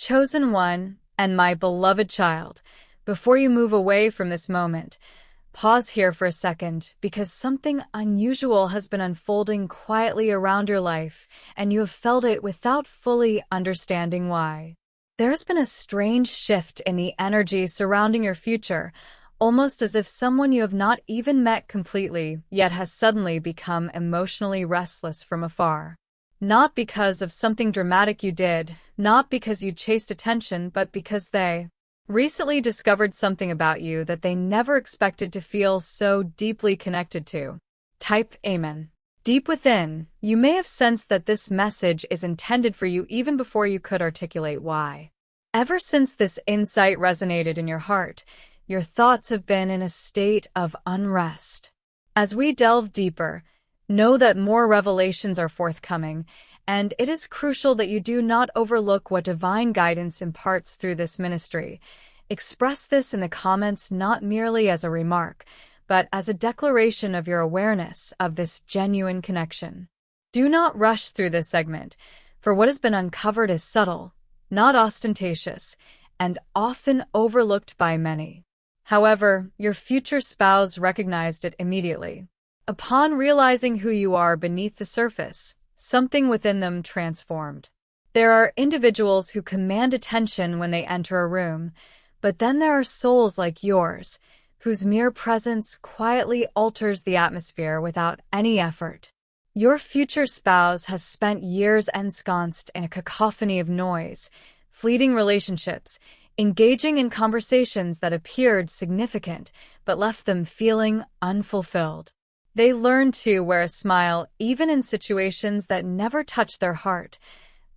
Chosen one, and my beloved child, before you move away from this moment, pause here for a second because something unusual has been unfolding quietly around your life, and you have felt it without fully understanding why. There's been a strange shift in the energy surrounding your future, almost as if someone you have not even met completely yet has suddenly become emotionally restless from afar. Not because of something dramatic you did, not because you chased attention, but because they recently discovered something about you that they never expected to feel so deeply connected to. Type Amen. Deep within, you may have sensed that this message is intended for you even before you could articulate why. Ever since this insight resonated in your heart, your thoughts have been in a state of unrest. As we delve deeper, know that more revelations are forthcoming, and it is crucial that you do not overlook what divine guidance imparts through this ministry. Express this in the comments not merely as a remark, but as a declaration of your awareness of this genuine connection. Do not rush through this segment, for what has been uncovered is subtle, not ostentatious, and often overlooked by many. However, your future spouse recognized it immediately. Upon realizing who you are beneath the surface, something within them transformed. There are individuals who command attention when they enter a room, but then there are souls like yours, whose mere presence quietly alters the atmosphere without any effort. Your future spouse has spent years ensconced in a cacophony of noise, fleeting relationships, engaging in conversations that appeared significant but left them feeling unfulfilled. They learned to wear a smile even in situations that never touched their heart,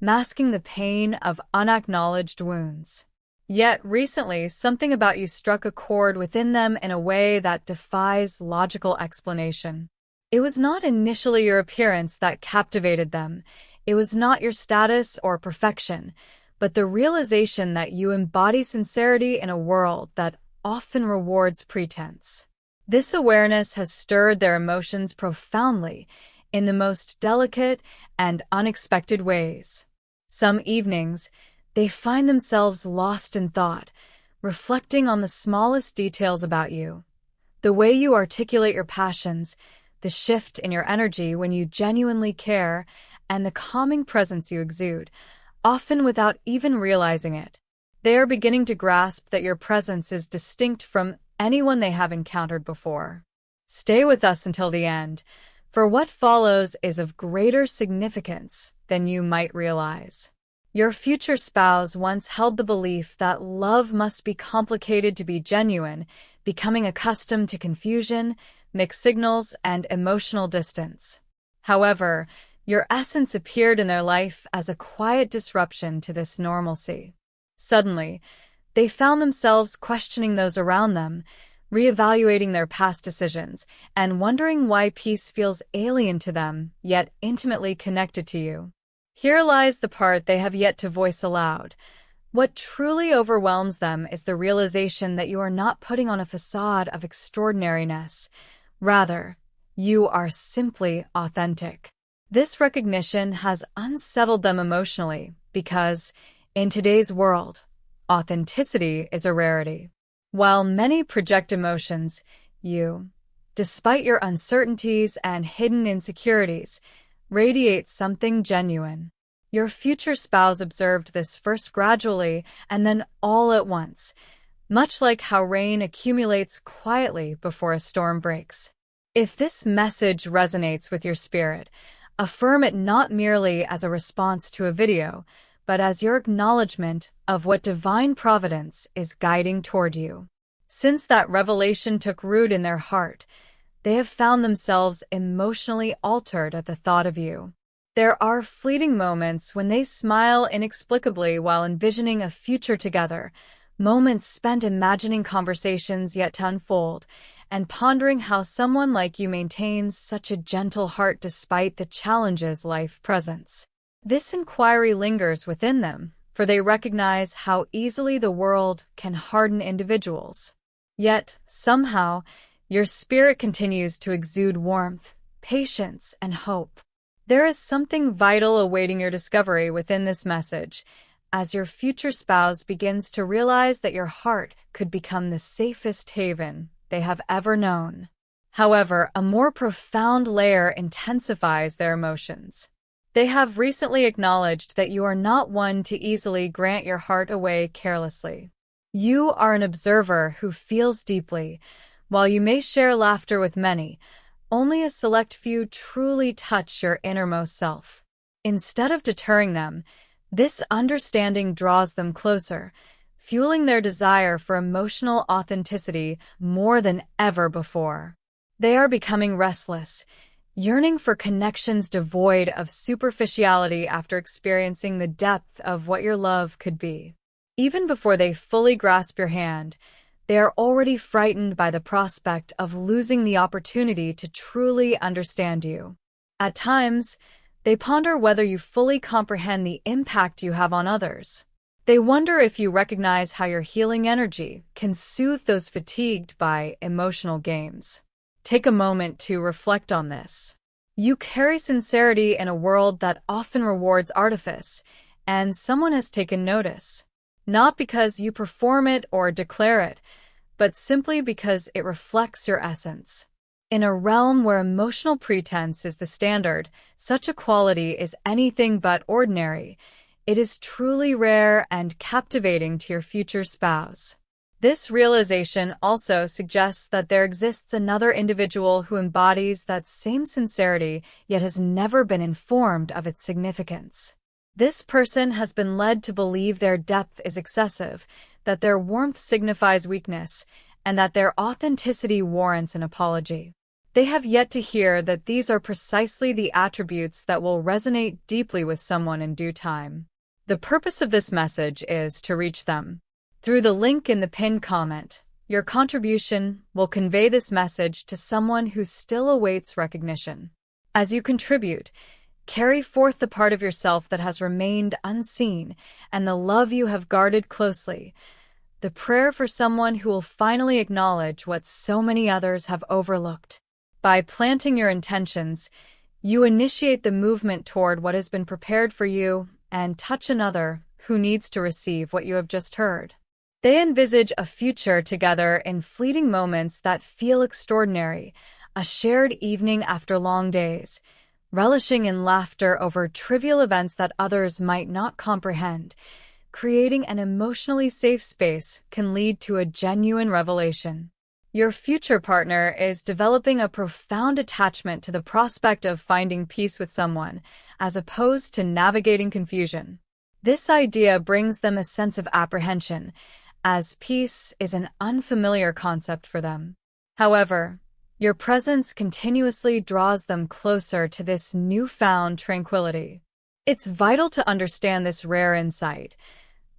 masking the pain of unacknowledged wounds. Yet recently, something about you struck a chord within them in a way that defies logical explanation. It was not initially your appearance that captivated them. It was not your status or perfection, but the realization that you embody sincerity in a world that often rewards pretense. This awareness has stirred their emotions profoundly in the most delicate and unexpected ways. Some evenings, they find themselves lost in thought, reflecting on the smallest details about you. The way you articulate your passions, the shift in your energy when you genuinely care, and the calming presence you exude, often without even realizing it. They are beginning to grasp that your presence is distinct from anyone they have encountered before. Stay with us until the end, for what follows is of greater significance than you might realize. Your future spouse once held the belief that love must be complicated to be genuine, becoming accustomed to confusion, mixed signals, and emotional distance. However, your essence appeared in their life as a quiet disruption to this normalcy. Suddenly, they found themselves questioning those around them, reevaluating their past decisions, and wondering why peace feels alien to them, yet intimately connected to you. Here lies the part they have yet to voice aloud. What truly overwhelms them is the realization that you are not putting on a facade of extraordinariness. Rather, you are simply authentic. This recognition has unsettled them emotionally because, in today's world, authenticity is a rarity. While many project emotions, you, despite your uncertainties and hidden insecurities, radiate something genuine. Your future spouse observed this first gradually and then all at once, much like how rain accumulates quietly before a storm breaks. If this message resonates with your spirit, affirm it not merely as a response to a video, but as your acknowledgement of what divine providence is guiding toward you. Since that revelation took root in their heart, they have found themselves emotionally altered at the thought of you. There are fleeting moments when they smile inexplicably while envisioning a future together, moments spent imagining conversations yet to unfold, and pondering how someone like you maintains such a gentle heart despite the challenges life presents. This inquiry lingers within them, for they recognize how easily the world can harden individuals. Yet, somehow, your spirit continues to exude warmth, patience, and hope. There is something vital awaiting your discovery within this message, as your future spouse begins to realize that your heart could become the safest haven they have ever known. However, a more profound layer intensifies their emotions. They have recently acknowledged that you are not one to easily grant your heart away carelessly. You are an observer who feels deeply. While you may share laughter with many, only a select few truly touch your innermost self. Instead of deterring them, this understanding draws them closer, fueling their desire for emotional authenticity more than ever before. They are becoming restless, yearning for connections devoid of superficiality after experiencing the depth of what your love could be. Even before they fully grasp your hand, they are already frightened by the prospect of losing the opportunity to truly understand you. At times, they ponder whether you fully comprehend the impact you have on others. They wonder if you recognize how your healing energy can soothe those fatigued by emotional games. Take a moment to reflect on this. You carry sincerity in a world that often rewards artifice, and someone has taken notice. Not because you perform it or declare it, but simply because it reflects your essence. In a realm where emotional pretense is the standard, such a quality is anything but ordinary. It is truly rare and captivating to your future spouse. This realization also suggests that there exists another individual who embodies that same sincerity, yet has never been informed of its significance. This person has been led to believe their depth is excessive, that their warmth signifies weakness, and that their authenticity warrants an apology. They have yet to hear that these are precisely the attributes that will resonate deeply with someone in due time. The purpose of this message is to reach them. Through the link in the pinned comment, your contribution will convey this message to someone who still awaits recognition. As you contribute, carry forth the part of yourself that has remained unseen and the love you have guarded closely, the prayer for someone who will finally acknowledge what so many others have overlooked. By planting your intentions, you initiate the movement toward what has been prepared for you and touch another who needs to receive what you have just heard. They envisage a future together in fleeting moments that feel extraordinary, a shared evening after long days, relishing in laughter over trivial events that others might not comprehend. Creating an emotionally safe space can lead to a genuine revelation. Your future partner is developing a profound attachment to the prospect of finding peace with someone, as opposed to navigating confusion. This idea brings them a sense of apprehension, as peace is an unfamiliar concept for them. However, your presence continuously draws them closer to this newfound tranquility. It's vital to understand this rare insight.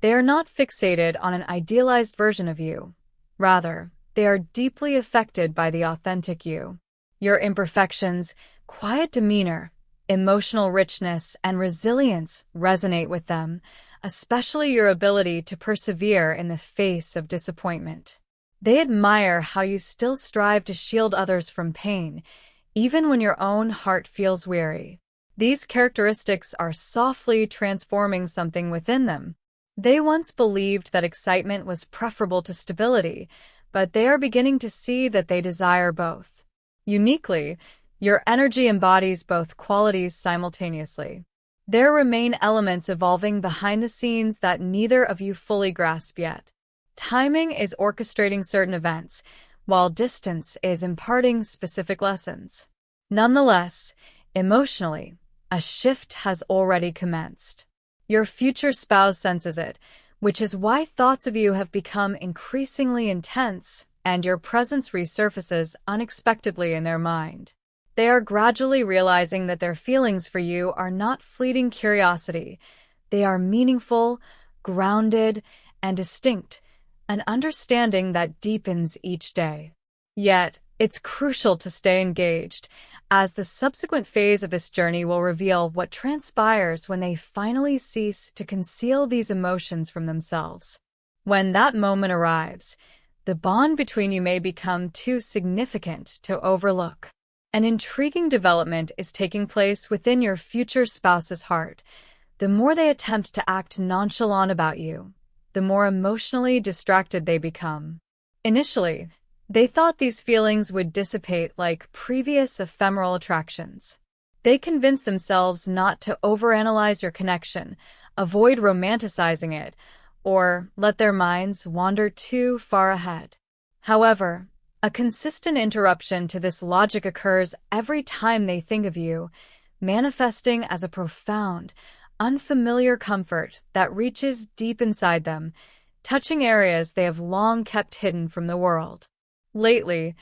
They are not fixated on an idealized version of you. Rather, they are deeply affected by the authentic you. Your imperfections, quiet demeanor, emotional richness, and resilience resonate with them, especially your ability to persevere in the face of disappointment. They admire how you still strive to shield others from pain, even when your own heart feels weary. These characteristics are softly transforming something within them. They once believed that excitement was preferable to stability, but they are beginning to see that they desire both. Uniquely, your energy embodies both qualities simultaneously. There remain elements evolving behind the scenes that neither of you fully grasp yet. Timing is orchestrating certain events, while distance is imparting specific lessons. Nonetheless, emotionally, a shift has already commenced. Your future spouse senses it, which is why thoughts of you have become increasingly intense and your presence resurfaces unexpectedly in their mind. They are gradually realizing that their feelings for you are not fleeting curiosity. They are meaningful, grounded, and distinct, an understanding that deepens each day. Yet, it's crucial to stay engaged, as the subsequent phase of this journey will reveal what transpires when they finally cease to conceal these emotions from themselves. When that moment arrives, the bond between you may become too significant to overlook. An intriguing development is taking place within your future spouse's heart. the more they attempt to act nonchalant about you, the more emotionally distracted they become. Initially, they thought these feelings would dissipate like previous ephemeral attractions. They convinced themselves not to overanalyze your connection, avoid romanticizing it, or let their minds wander too far ahead. However, a consistent interruption to this logic occurs every time they think of you, manifesting as a profound, unfamiliar comfort that reaches deep inside them, touching areas they have long kept hidden from the world. Lately,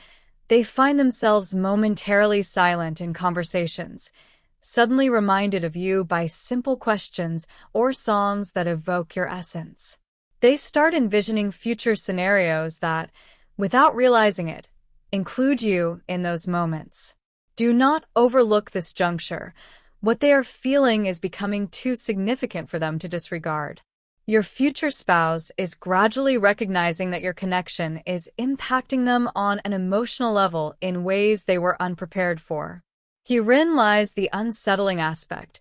they find themselves momentarily silent in conversations, suddenly reminded of you by simple questions or songs that evoke your essence. They start envisioning future scenarios that, without realizing it, include you in those moments. Do not overlook this juncture. What they are feeling is becoming too significant for them to disregard. Your future spouse is gradually recognizing that your connection is impacting them on an emotional level in ways they were unprepared for. Herein lies the unsettling aspect.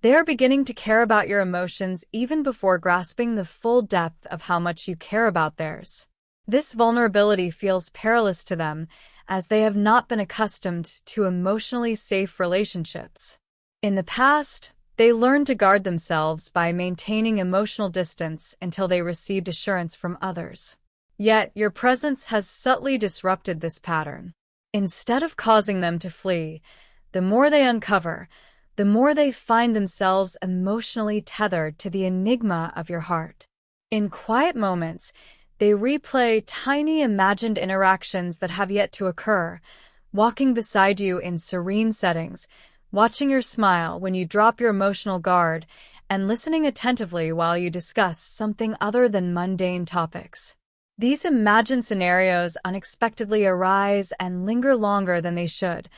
They are beginning to care about your emotions even before grasping the full depth of how much you care about theirs. This vulnerability feels perilous to them, as they have not been accustomed to emotionally safe relationships. In the past, they learned to guard themselves by maintaining emotional distance until they received assurance from others. Yet, your presence has subtly disrupted this pattern. Instead of causing them to flee, the more they uncover, the more they find themselves emotionally tethered to the enigma of your heart. In quiet moments, they replay tiny imagined interactions that have yet to occur, walking beside you in serene settings, watching your smile when you drop your emotional guard, and listening attentively while you discuss something other than mundane topics. These imagined scenarios unexpectedly arise and linger longer than they should,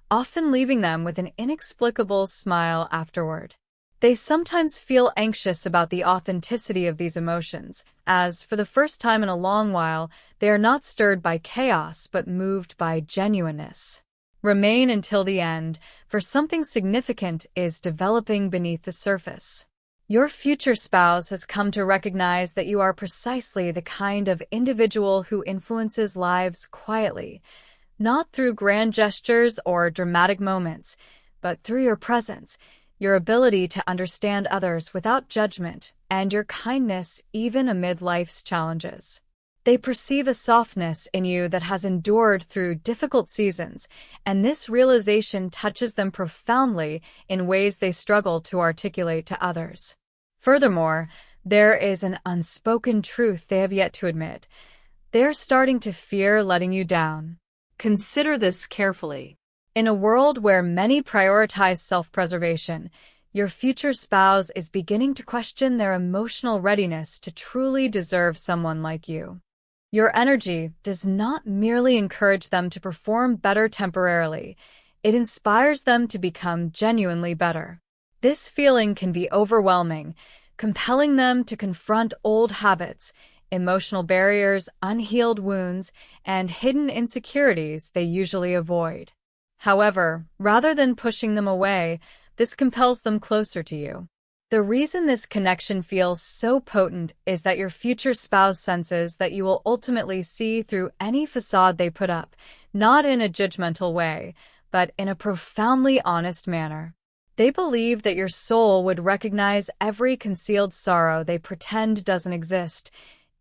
often leaving them with an inexplicable smile afterward. They sometimes feel anxious about the authenticity of these emotions, as, for the first time in a long while, they are not stirred by chaos but moved by genuineness. Remain until the end, for something significant is developing beneath the surface. Your future spouse has come to recognize that you are precisely the kind of individual who influences lives quietly, not through grand gestures or dramatic moments, but through your presence, your ability to understand others without judgment, and your kindness even amid life's challenges. They perceive a softness in you that has endured through difficult seasons, and this realization touches them profoundly in ways they struggle to articulate to others. Furthermore, there is an unspoken truth they have yet to admit. They're starting to fear letting you down. Consider this carefully. In a world where many prioritize self-preservation, your future spouse is beginning to question their emotional readiness to truly deserve someone like you. Your energy does not merely encourage them to perform better temporarily, it inspires them to become genuinely better. This feeling can be overwhelming, compelling them to confront old habits, emotional barriers, unhealed wounds, and hidden insecurities they usually avoid. However, rather than pushing them away, this compels them closer to you. The reason this connection feels so potent is that your future spouse senses that you will ultimately see through any facade they put up, not in a judgmental way, but in a profoundly honest manner. They believe that your soul would recognize every concealed sorrow they pretend doesn't exist,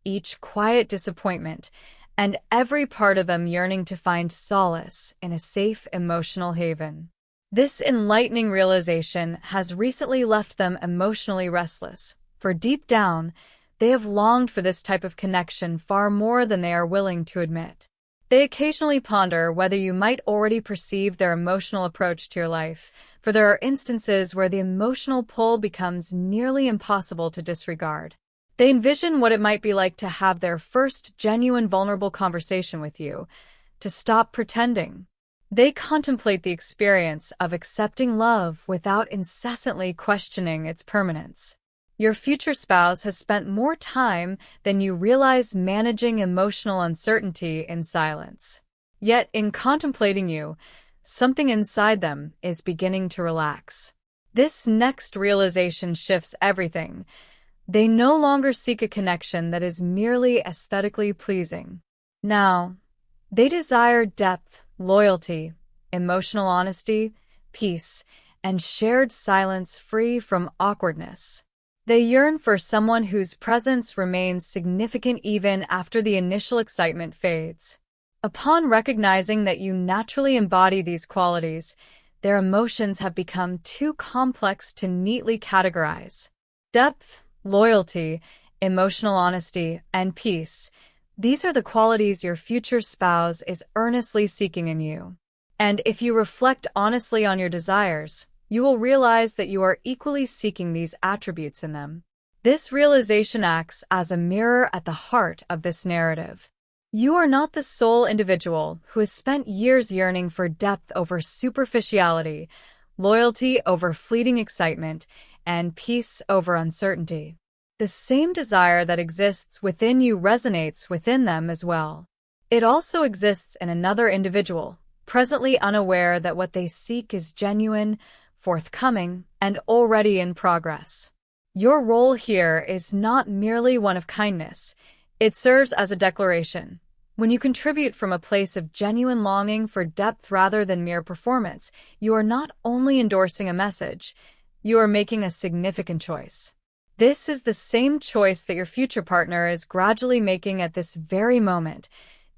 each quiet disappointment, and every part of them yearning to find solace in a safe emotional haven. This enlightening realization has recently left them emotionally restless, for deep down, they have longed for this type of connection far more than they are willing to admit. They occasionally ponder whether you might already perceive their emotional approach to your life, for there are instances where the emotional pull becomes nearly impossible to disregard. They envision what it might be like to have their first genuine vulnerable conversation with you, to stop pretending. They contemplate the experience of accepting love without incessantly questioning its permanence. Your future spouse has spent more time than you realize managing emotional uncertainty in silence. Yet, in contemplating you, something inside them is beginning to relax. This next realization shifts everything. They no longer seek a connection that is merely aesthetically pleasing. Now, they desire depth, loyalty, emotional honesty, peace, and shared silence free from awkwardness. They yearn for someone whose presence remains significant even after the initial excitement fades. Upon recognizing that you naturally embody these qualities, their emotions have become too complex to neatly categorize. Depth, loyalty, emotional honesty, and peace. These are the qualities your future spouse is earnestly seeking in you. And if you reflect honestly on your desires, you will realize that you are equally seeking these attributes in them. This realization acts as a mirror at the heart of this narrative. You are not the sole individual who has spent years yearning for depth over superficiality, loyalty over fleeting excitement, and peace over uncertainty. The same desire that exists within you resonates within them as well. It also exists in another individual, presently unaware that what they seek is genuine, forthcoming, and already in progress. Your role here is not merely one of kindness. It serves as a declaration. When you contribute from a place of genuine longing for depth rather than mere performance, you are not only endorsing a message, you are making a significant choice. This is the same choice that your future partner is gradually making at this very moment,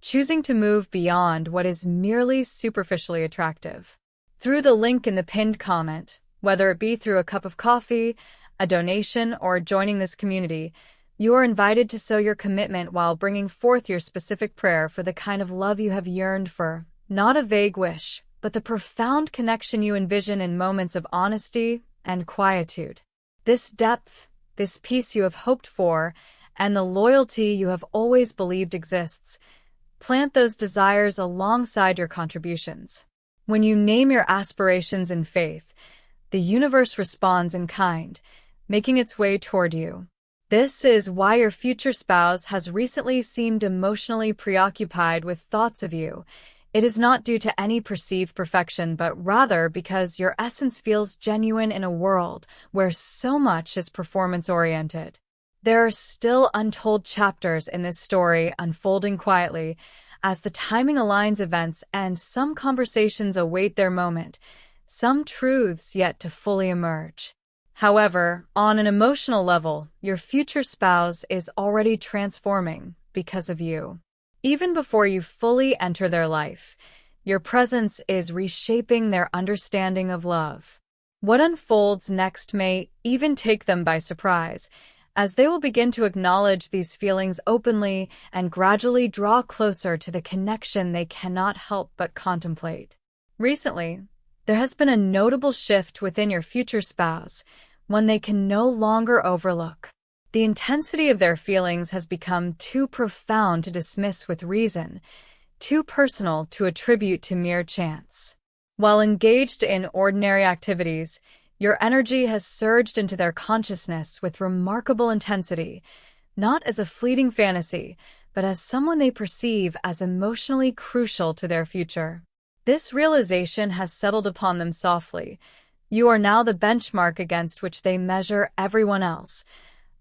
choosing to move beyond what is merely superficially attractive. Through the link in the pinned comment, whether it be through a cup of coffee, a donation, or joining this community, you are invited to sow your commitment while bringing forth your specific prayer for the kind of love you have yearned for, not a vague wish, but the profound connection you envision in moments of honesty and quietude. This depth, this peace you have hoped for, and the loyalty you have always believed exists, plant those desires alongside your contributions. When you name your aspirations in faith, the universe responds in kind, making its way toward you. This is why your future spouse has recently seemed emotionally preoccupied with thoughts of you. It is not due to any perceived perfection, but rather because your essence feels genuine in a world where so much is performance-oriented. There are still untold chapters in this story unfolding quietly, as the timing aligns events and some conversations await their moment, some truths yet to fully emerge. However, on an emotional level, your future spouse is already transforming because of you. Even before you fully enter their life, your presence is reshaping their understanding of love. What unfolds next may even take them by surprise, as they will begin to acknowledge these feelings openly and gradually draw closer to the connection they cannot help but contemplate. Recently, there has been a notable shift within your future spouse, one they can no longer overlook. The intensity of their feelings has become too profound to dismiss with reason, too personal to attribute to mere chance. While engaged in ordinary activities, your energy has surged into their consciousness with remarkable intensity, not as a fleeting fantasy, but as someone they perceive as emotionally crucial to their future. This realization has settled upon them softly. You are now the benchmark against which they measure everyone else,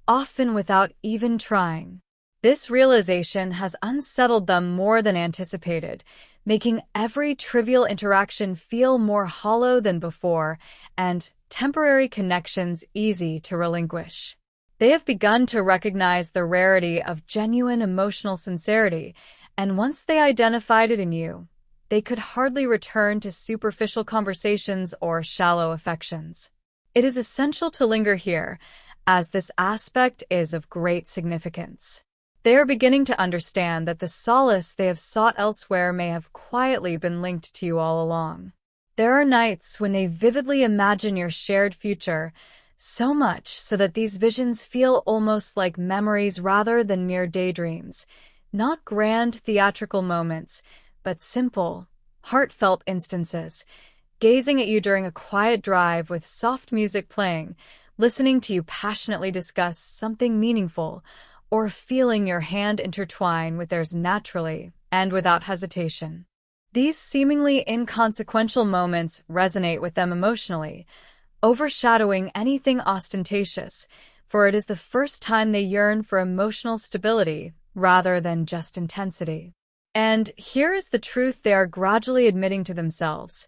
often without even trying. This realization has unsettled them more than anticipated, making every trivial interaction feel more hollow than before and temporary connections easy to relinquish. They have begun to recognize the rarity of genuine emotional sincerity, and once they identified it in you, they could hardly return to superficial conversations or shallow affections. It is essential to linger here, as this aspect is of great significance. They are beginning to understand that the solace they have sought elsewhere may have quietly been linked to you all along. There are nights when they vividly imagine your shared future, so much so that these visions feel almost like memories rather than mere daydreams, not grand theatrical moments, but simple, heartfelt instances, gazing at you during a quiet drive with soft music playing, listening to you passionately discuss something meaningful, or feeling your hand intertwine with theirs naturally and without hesitation. These seemingly inconsequential moments resonate with them emotionally, overshadowing anything ostentatious, for it is the first time they yearn for emotional stability rather than just intensity. And here is the truth they are gradually admitting to themselves.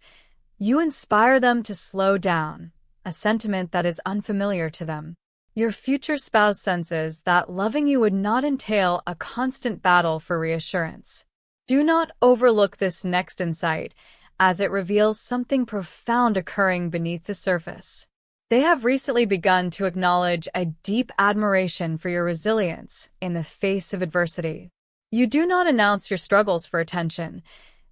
You inspire them to slow down, a sentiment that is unfamiliar to them. Your future spouse senses that loving you would not entail a constant battle for reassurance. Do not overlook this next insight, as it reveals something profound occurring beneath the surface. They have recently begun to acknowledge a deep admiration for your resilience in the face of adversity. You do not announce your struggles for attention.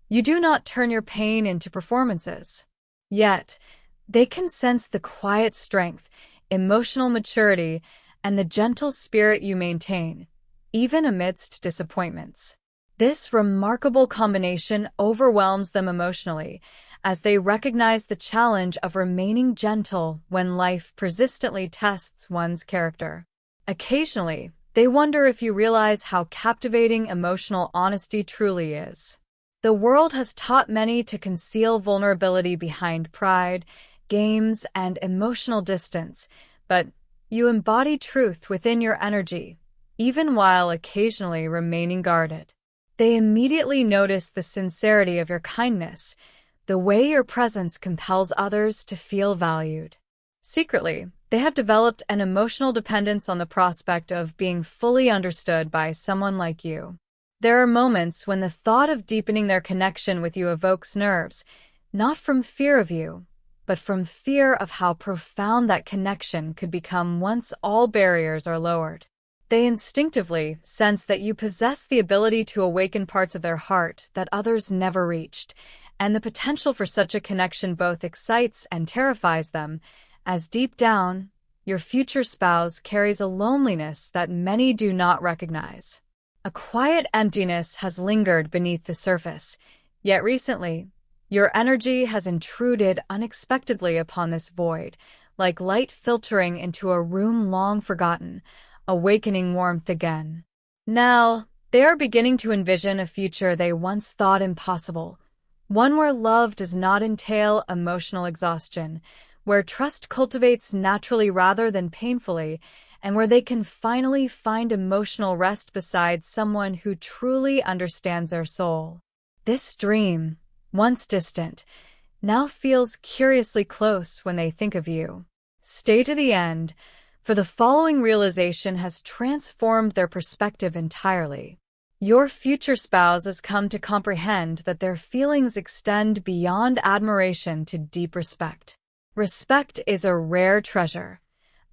You do not turn your pain into performances. Yet, they can sense the quiet strength, emotional maturity, and the gentle spirit you maintain, even amidst disappointments. This remarkable combination overwhelms them emotionally, as they recognize the challenge of remaining gentle when life persistently tests one's character. Occasionally, they wonder if you realize how captivating emotional honesty truly is. The world has taught many to conceal vulnerability behind pride, games, and emotional distance, but you embody truth within your energy, even while occasionally remaining guarded. They immediately notice the sincerity of your kindness, the way your presence compels others to feel valued. Secretly, they have developed an emotional dependence on the prospect of being fully understood by someone like you. There are moments when the thought of deepening their connection with you evokes nerves, not from fear of you, but from fear of how profound that connection could become once all barriers are lowered. They instinctively sense that you possess the ability to awaken parts of their heart that others never reached, and the potential for such a connection both excites and terrifies them, as deep down, your future spouse carries a loneliness that many do not recognize. A quiet emptiness has lingered beneath the surface, yet recently, your energy has intruded unexpectedly upon this void, like light filtering into a room long forgotten, awakening warmth again. Now, they are beginning to envision a future they once thought impossible, one where love does not entail emotional exhaustion, where trust cultivates naturally rather than painfully, and where they can finally find emotional rest beside someone who truly understands their soul. This dream, once distant, now feels curiously close when they think of you. Stay to the end, for the following realization has transformed their perspective entirely. Your future spouse has come to comprehend that their feelings extend beyond admiration to deep respect. Respect is a rare treasure.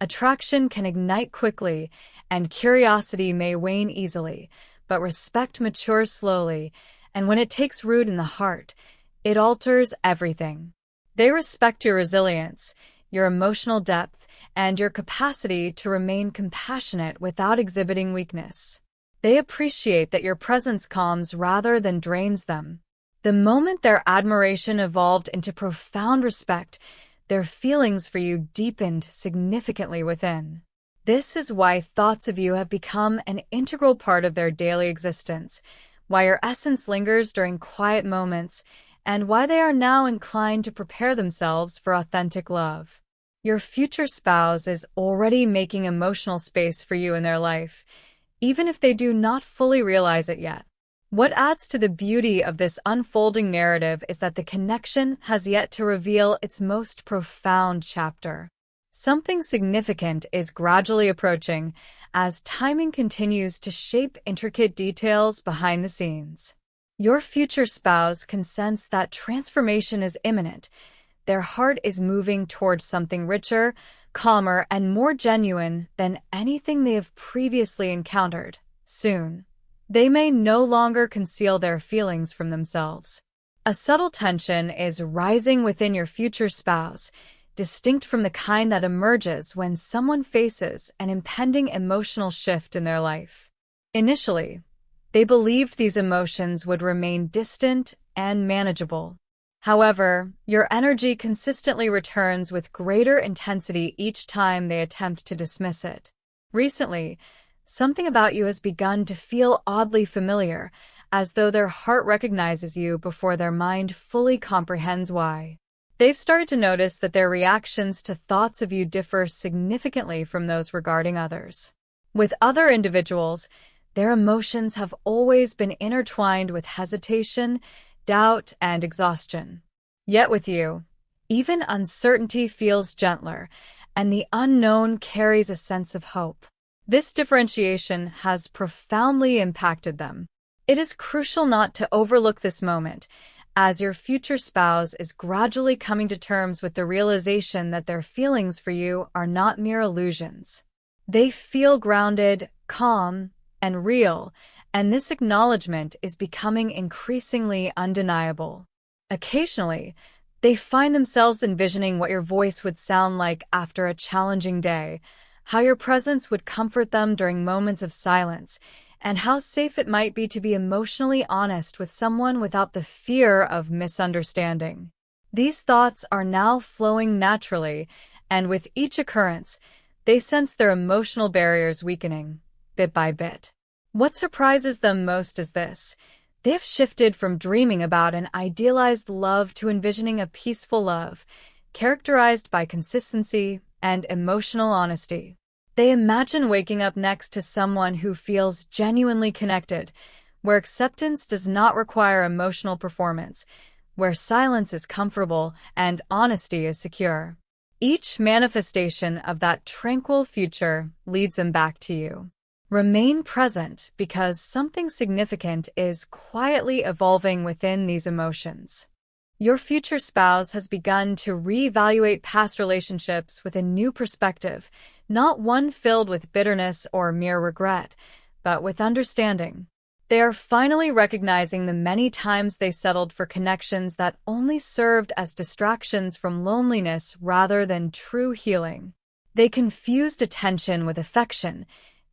Attraction can ignite quickly, and curiosity may wane easily, but respect matures slowly, and when it takes root in the heart, it alters everything. They respect your resilience, your emotional depth, and your capacity to remain compassionate without exhibiting weakness. They appreciate that your presence calms rather than drains them. The moment their admiration evolved into profound respect, their feelings for you deepened significantly within. This is why thoughts of you have become an integral part of their daily existence, why your essence lingers during quiet moments, and why they are now inclined to prepare themselves for authentic love. Your future spouse is already making emotional space for you in their life, even if they do not fully realize it yet. What adds to the beauty of this unfolding narrative is that the connection has yet to reveal its most profound chapter. Something significant is gradually approaching as timing continues to shape intricate details behind the scenes. Your future spouse can sense that transformation is imminent. Their heart is moving towards something richer, calmer, and more genuine than anything they have previously encountered. Soon, they may no longer conceal their feelings from themselves. A subtle tension is rising within your future spouse, distinct from the kind that emerges when someone faces an impending emotional shift in their life. Initially, they believed these emotions would remain distant and manageable. However, your energy consistently returns with greater intensity each time they attempt to dismiss it. Recently, something about you has begun to feel oddly familiar, as though their heart recognizes you before their mind fully comprehends why. They've started to notice that their reactions to thoughts of you differ significantly from those regarding others. With other individuals, their emotions have always been intertwined with hesitation, doubt, and exhaustion. Yet with you, even uncertainty feels gentler, and the unknown carries a sense of hope. This differentiation has profoundly impacted them. It is crucial not to overlook this moment, as your future spouse is gradually coming to terms with the realization that their feelings for you are not mere illusions. They feel grounded, calm, and real, and this acknowledgement is becoming increasingly undeniable. Occasionally, they find themselves envisioning what your voice would sound like after a challenging day, how your presence would comfort them during moments of silence, and how safe it might be to be emotionally honest with someone without the fear of misunderstanding. These thoughts are now flowing naturally, and with each occurrence, they sense their emotional barriers weakening, bit by bit. What surprises them most is this. They have shifted from dreaming about an idealized love to envisioning a peaceful love, characterized by consistency and emotional honesty. They imagine waking up next to someone who feels genuinely connected, where acceptance does not require emotional performance, where silence is comfortable and honesty is secure. Each manifestation of that tranquil future leads them back to you. Remain present because something significant is quietly evolving within these emotions. Your future spouse has begun to reevaluate past relationships with a new perspective, not one filled with bitterness or mere regret, but with understanding. They are finally recognizing the many times they settled for connections that only served as distractions from loneliness rather than true healing. They confused attention with affection,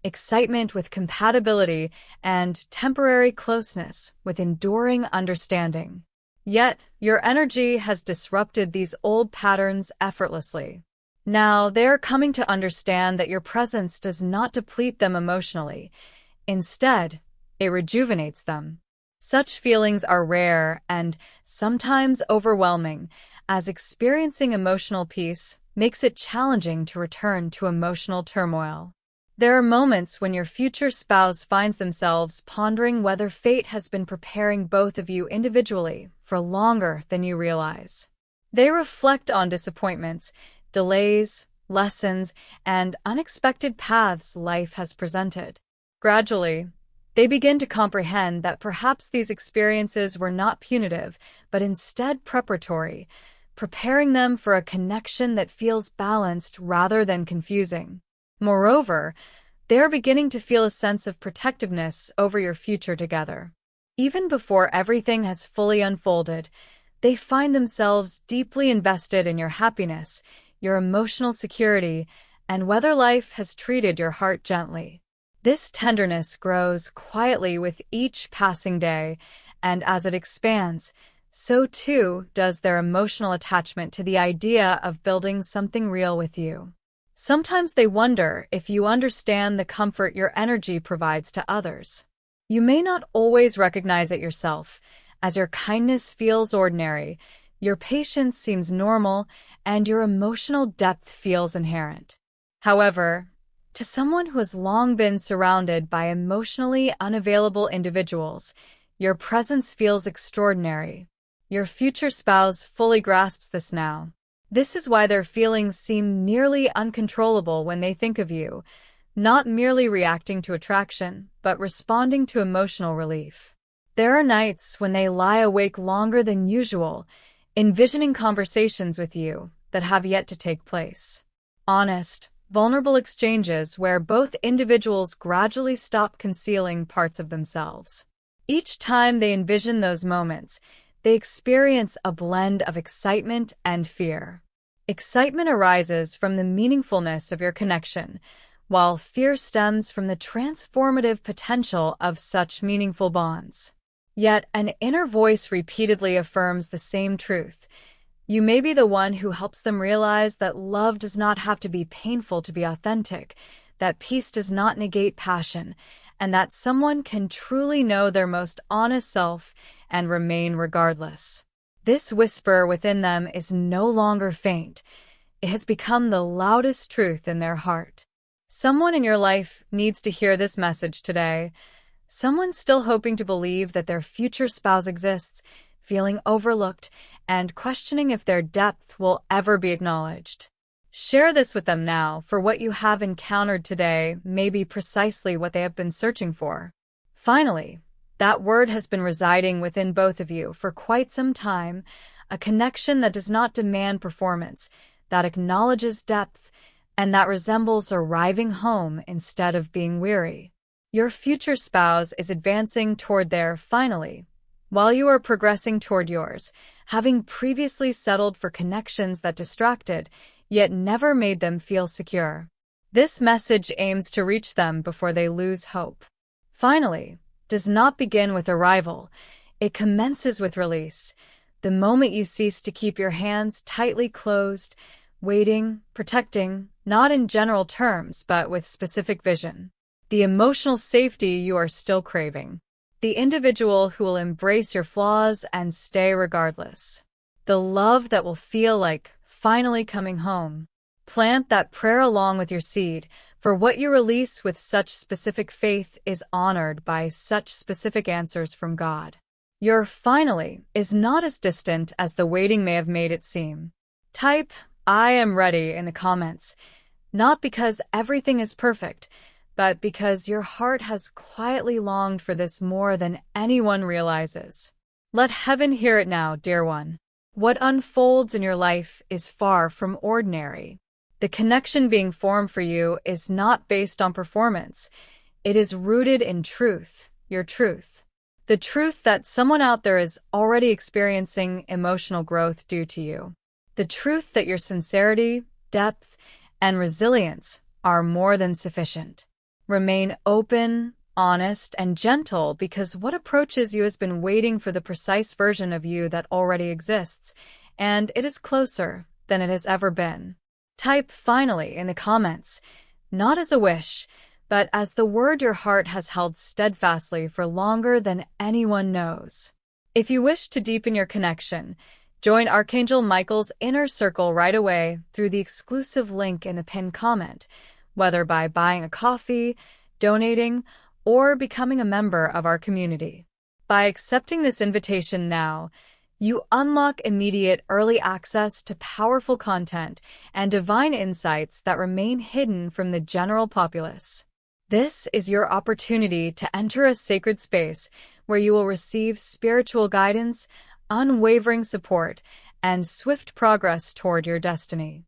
excitement with compatibility, and temporary closeness with enduring understanding. Yet, your energy has disrupted these old patterns effortlessly. Now, they are coming to understand that your presence does not deplete them emotionally. Instead, it rejuvenates them. Such feelings are rare and sometimes overwhelming, as experiencing emotional peace makes it challenging to return to emotional turmoil. There are moments when your future spouse finds themselves pondering whether fate has been preparing both of you individually for longer than you realize. They reflect on disappointments, delays, lessons, and unexpected paths life has presented. Gradually, they begin to comprehend that perhaps these experiences were not punitive, but instead preparatory, preparing them for a connection that feels balanced rather than confusing. Moreover, they are beginning to feel a sense of protectiveness over your future together. Even before everything has fully unfolded, they find themselves deeply invested in your happiness, your emotional security, and whether life has treated your heart gently. This tenderness grows quietly with each passing day, and as it expands, so too does their emotional attachment to the idea of building something real with you. Sometimes they wonder if you understand the comfort your energy provides to others. You may not always recognize it yourself, as your kindness feels ordinary, your patience seems normal, and your emotional depth feels inherent. However, to someone who has long been surrounded by emotionally unavailable individuals, your presence feels extraordinary. Your future spouse fully grasps this now. This is why their feelings seem nearly uncontrollable when they think of you, not merely reacting to attraction, but responding to emotional relief. There are nights when they lie awake longer than usual, envisioning conversations with you that have yet to take place. Honest, vulnerable exchanges where both individuals gradually stop concealing parts of themselves. Each time they envision those moments, they experience a blend of excitement and fear. Excitement arises from the meaningfulness of your connection, while fear stems from the transformative potential of such meaningful bonds. Yet an inner voice repeatedly affirms the same truth. You may be the one who helps them realize that love does not have to be painful to be authentic, that peace does not negate passion, and that someone can truly know their most honest self and remain regardless. This whisper within them is no longer faint. It has become the loudest truth in their heart. Someone in your life needs to hear this message today. Someone still hoping to believe that their future spouse exists, feeling overlooked, and questioning if their depth will ever be acknowledged. Share this with them now, for what you have encountered today may be precisely what they have been searching for. Finally, that word has been residing within both of you for quite some time, a connection that does not demand performance, that acknowledges depth, and that resembles arriving home instead of being weary. Your future spouse is advancing toward their finally, while you are progressing toward yours, having previously settled for connections that distracted, yet never made them feel secure. This message aims to reach them before they lose hope. Finally, does not begin with arrival. It commences with release. The moment you cease to keep your hands tightly closed, waiting, protecting, not in general terms, but with specific vision. The emotional safety you are still craving. The individual who will embrace your flaws and stay regardless. The love that will feel like finally coming home. Plant that prayer along with your seed, for what you release with such specific faith is honored by such specific answers from God. Your finally is not as distant as the waiting may have made it seem. Type, "I am ready" in the comments, not because everything is perfect, but because your heart has quietly longed for this more than anyone realizes. Let heaven hear it now, dear one. What unfolds in your life is far from ordinary. The connection being formed for you is not based on performance. It is rooted in truth, your truth. The truth that someone out there is already experiencing emotional growth due to you. The truth that your sincerity, depth, and resilience are more than sufficient. Remain open, honest, and gentle, because what approaches you has been waiting for the precise version of you that already exists, and it is closer than it has ever been. Type "finally" in the comments, not as a wish, but as the word your heart has held steadfastly for longer than anyone knows. If you wish to deepen your connection, join Archangel Michael's inner circle right away through the exclusive link in the pinned comment, whether by buying a coffee, donating, or becoming a member of our community. By accepting this invitation now, you unlock immediate early access to powerful content and divine insights that remain hidden from the general populace. This is your opportunity to enter a sacred space where you will receive spiritual guidance, unwavering support, and swift progress toward your destiny.